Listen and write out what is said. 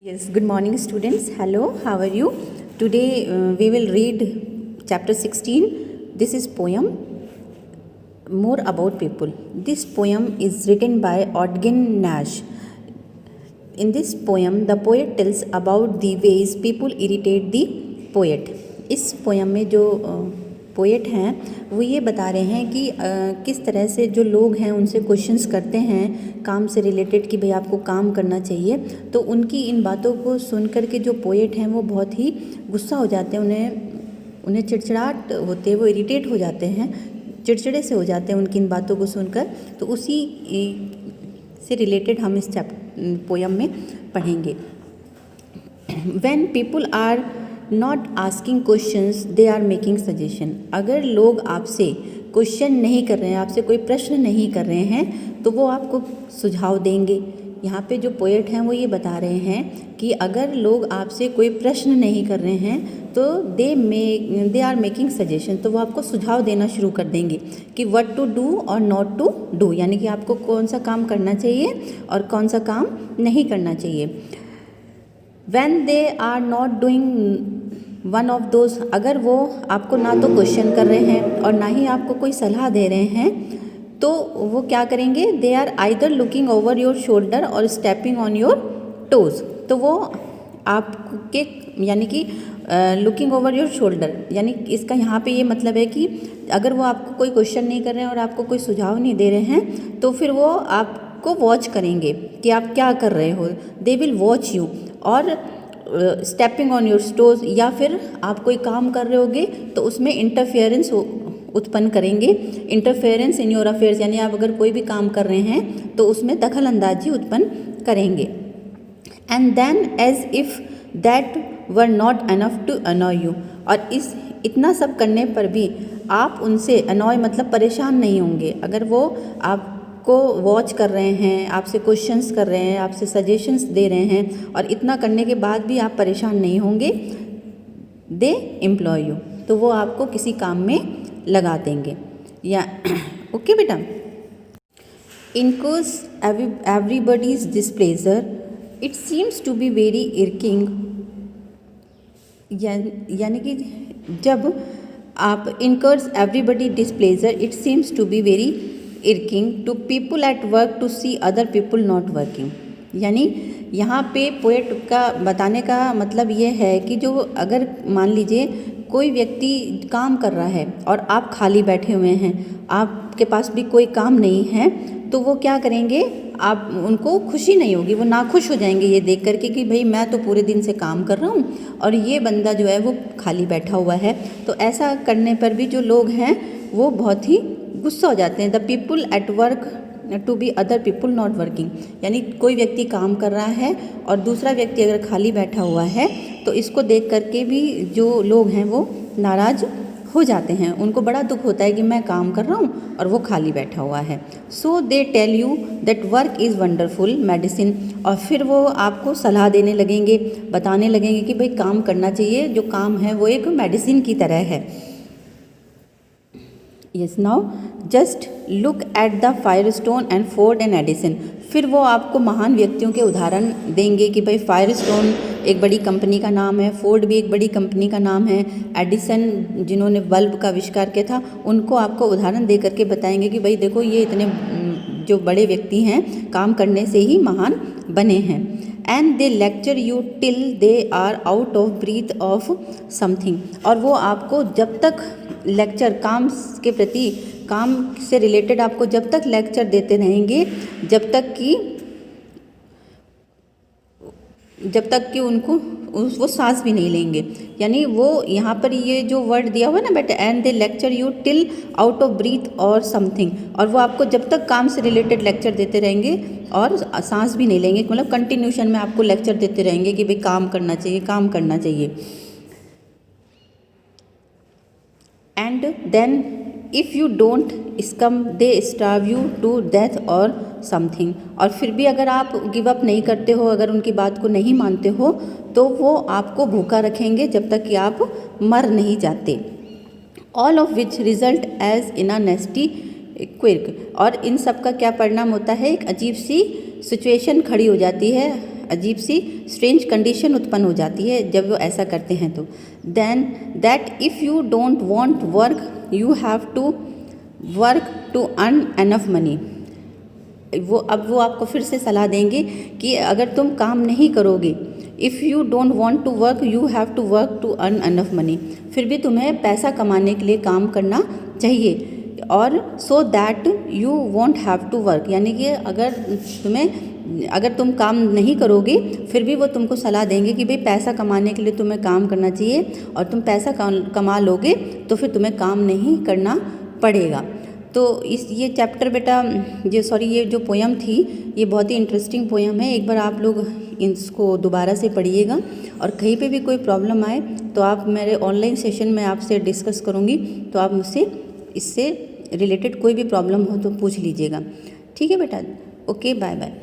Yes, good morning students. Hello, how are you? Today we will read chapter 16. This is poem More About People. This poem is written by Ogden Nash. In this poem, the poet tells about the ways people irritate the poet. इस poem में जो poet हैं वो ये बता रहे हैं कि किस तरह से जो लोग हैं उनसे क्वेश्चंस करते हैं काम से रिलेटेड कि भाई आपको काम करना चाहिए, तो उनकी इन बातों को सुन कर के जो पोएट हैं वो बहुत ही गुस्सा हो जाते हैं, उन्हें चिड़चिड़ाहट होते हैं, वो इरिटेट हो जाते हैं, चिड़चिड़े से हो जाते हैं उनकी इन बातों को सुनकर। तो उसी से रिलेटेड हम इस पोएम में पढ़ेंगे। When people are not asking questions, they are making suggestion. अगर लोग आपसे क्वेश्चन नहीं कर रहे हैं, आपसे कोई प्रश्न नहीं कर रहे हैं, तो वो आपको सुझाव देंगे। यहाँ पे जो पोएट हैं वो ये बता रहे हैं कि अगर लोग आपसे कोई प्रश्न नहीं कर रहे हैं तो दे आर मेकिंग सजेशन, तो वो आपको सुझाव देना शुरू कर देंगे कि व्हाट टू डू और नॉट टू डू, यानी कि आपको कौन सा काम करना चाहिए और कौन सा काम नहीं करना चाहिए। When they are not doing one of those, अगर वो आपको ना तो क्वेश्चन कर रहे हैं और ना ही आपको कोई सलाह दे रहे हैं, तो वो क्या करेंगे, they are either looking over your shoulder और स्टेपिंग ऑन योर टोज। तो वो आपके यानी कि लुकिंग ओवर योर शोल्डर, यानी इसका यहाँ पे ये मतलब है कि अगर वो आपको कोई क्वेश्चन नहीं कर रहे हैं और आपको कोई सुझाव नहीं दे रहे हैं, तो फिर वो आपको वॉच करेंगे कि आप क्या कर रहे हो। They will watch you. और स्टेपिंग ऑन योर टोज, या फिर आप कोई काम कर रहे होगे तो उसमें इंटरफेरेंस उत्पन्न करेंगे। इंटरफेरेंस इन योर अफेयर्स, यानी आप अगर कोई भी काम कर रहे हैं तो उसमें दखल अंदाजी उत्पन्न करेंगे। And then as if that were not enough to annoy you, और इतना सब करने पर भी आप उनसे अनॉय मतलब परेशान नहीं होंगे। अगर वो आपको वॉच कर रहे हैं, आपसे क्वेश्चंस कर रहे हैं, आपसे सजेशंस दे रहे हैं और इतना करने के बाद भी आप परेशान नहीं होंगे, दे एम्प्लॉय यू, तो वो आपको किसी काम में लगा देंगे। या ओके बेटा। Incurs everybody's displeasure it seems to be very irking, यानी कि जब आप incurs everybody displeasure it seems to be very irking to people at work to see other people not working। यानी यहाँ पे पोएट का बताने का मतलब ये है कि जो अगर मान लीजिए कोई व्यक्ति काम कर रहा है और आप खाली बैठे हुए हैं, आपके पास भी कोई काम नहीं है, तो वो क्या करेंगे, आप उनको खुशी नहीं होगी, वो नाखुश हो जाएंगे ये देख करके कि भाई मैं तो पूरे दिन से काम कर रहा हूँ और ये बंदा जो है वो खाली बैठा हुआ है। तो ऐसा करने पर भी जो लोग हैं वो बहुत ही गुस्सा हो जाते हैं। The people at work to be other people not working, यानी कोई व्यक्ति काम कर रहा है और दूसरा व्यक्ति अगर खाली बैठा हुआ है तो इसको देख करके भी जो लोग हैं वो नाराज़ हो जाते हैं, उनको बड़ा दुख होता है कि मैं काम कर रहा हूँ और वो खाली बैठा हुआ है। So they tell you that work is wonderful medicine, और फिर वो आपको सलाह देने लगेंगे, बताने लगेंगे कि भाई काम करना चाहिए, जो काम है वो एक मेडिसिन की तरह है। Yes, now just look at the Firestone and Ford and Edison. फिर वो आपको महान व्यक्तियों के उदाहरण देंगे कि भाई फायरस्टोन एक बड़ी कंपनी का नाम है, फोर्ड भी एक बड़ी कंपनी का नाम है, एडिसन जिन्होंने बल्ब का आविष्कार किया था उनको आपको उदाहरण दे करके बताएंगे कि भाई देखो ये इतने जो बड़े व्यक्ति हैं काम करने से ही महान बने हैं। And they lecture you till they are out of breath of something, और वो आपको जब तक लेक्चर काम के प्रति, काम से रिलेटेड आपको जब तक लेक्चर देते रहेंगे जब तक कि उनको वो सांस भी नहीं लेंगे। यानी वो यहाँ पर ये जो वर्ड दिया हुआ है ना बेटा, and they lecture you till out of breathe और समथिंग, और वो आपको जब तक काम से रिलेटेड लेक्चर देते रहेंगे और सांस भी नहीं लेंगे, मतलब कंटिन्यूशन में आपको लेक्चर देते रहेंगे कि भाई काम करना चाहिए, काम करना चाहिए। And then if you don't succumb they starve you to death और समथिंग, और फिर भी अगर आप गिव अप नहीं करते हो, अगर उनकी बात को नहीं मानते हो, तो वो आपको भूखा रखेंगे जब तक कि आप मर नहीं जाते। All of which result as in a nasty quick, और इन सब का क्या परिणाम होता है, एक अजीब सी सिचुएशन खड़ी हो जाती है, अजीब सी स्ट्रेंज कंडीशन उत्पन्न हो जाती है जब वो ऐसा करते हैं तो। Then that if you don't want work you have to work to earn enough money. वो आपको फिर से सलाह देंगे कि अगर तुम काम नहीं करोगे, if you don't want to work you have to work to earn enough money, फिर भी तुम्हें पैसा कमाने के लिए काम करना चाहिए। और so that you won't have to work, यानी कि अगर तुम काम नहीं करोगे फिर भी वो तुमको सलाह देंगे कि भाई पैसा कमाने के लिए तुम्हें काम करना चाहिए, और तुम पैसा कमा लोगे तो फिर तुम्हें काम नहीं करना पड़ेगा। तो ये चैप्टर बेटा ये जो पोयम थी ये बहुत ही इंटरेस्टिंग पोयम है। एक बार आप लोग इसको दोबारा से पढ़िएगा, और कहीं पे भी कोई प्रॉब्लम आए तो आप मेरे ऑनलाइन सेशन में आपसे डिस्कस करूँगी, तो आप मुझसे इससे रिलेटेड कोई भी प्रॉब्लम हो तो पूछ लीजिएगा। ठीक है बेटा, ओके, बाय बाय।